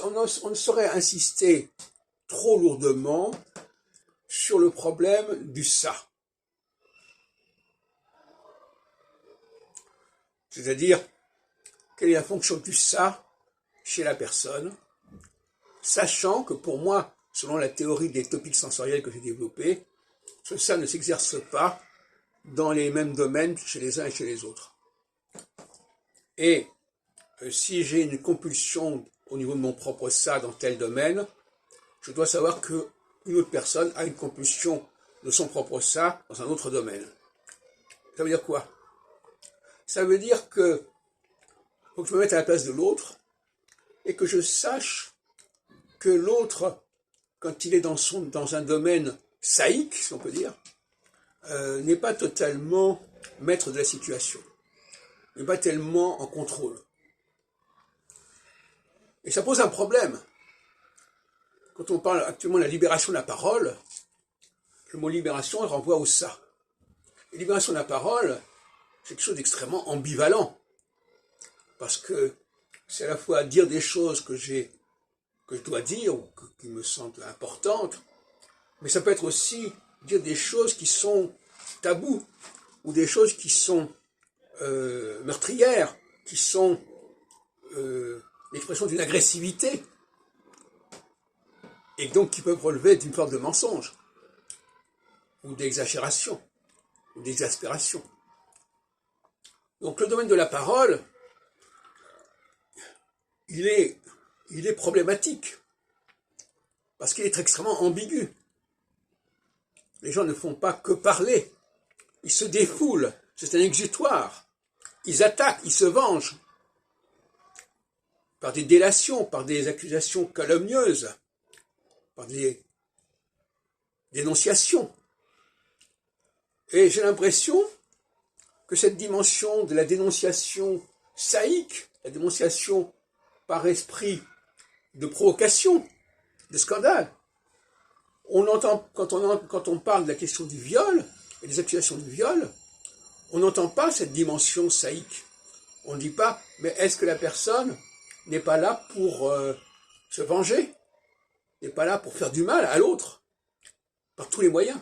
on ne saurait insister trop lourdement sur le problème du ça. C'est-à-dire, quelle est la fonction du ça chez la personne, sachant que pour moi, selon la théorie des topiques sensoriels que j'ai développée, ce ça ne s'exerce pas dans les mêmes domaines chez les uns et chez les autres. Et si j'ai une compulsion au niveau de mon propre ça dans tel domaine, je dois savoir qu'une autre personne a une compulsion de son propre ça dans un autre domaine. Ça veut dire quoi? Ça veut dire que faut que je me mette à la place de l'autre et que je sache que l'autre, quand il est dans un domaine saïque, si on peut dire, n'est pas totalement maître de la situation, n'est pas tellement en contrôle. Et ça pose un problème. Quand on parle actuellement de la libération de la parole, le mot libération renvoie au ça. Et libération de la parole, c'est quelque chose d'extrêmement ambivalent. Parce que c'est à la fois dire des choses que je dois dire, ou qui me semblent importantes, mais ça peut être aussi dire des choses qui sont tabous, ou des choses qui sont meurtrières, qui sont l'expression d'une agressivité, et donc qui peuvent relever d'une forme de mensonge, ou d'exagération, ou d'exaspération. Donc le domaine de la parole, il est problématique, parce qu'il est extrêmement ambigu. Les gens ne font pas que parler, ils se défoulent, c'est un exutoire, ils attaquent, ils se vengent, par des délations, par des accusations calomnieuses, par des dénonciations. Et j'ai l'impression que cette dimension de la dénonciation saïque, la dénonciation par esprit de provocation, de scandale, on entend, quand on parle de la question du viol et des accusations de viol, on n'entend pas cette dimension saïque. On ne dit pas, mais est-ce que la personne n'est pas là pour se venger, n'est pas là pour faire du mal à l'autre, par tous les moyens.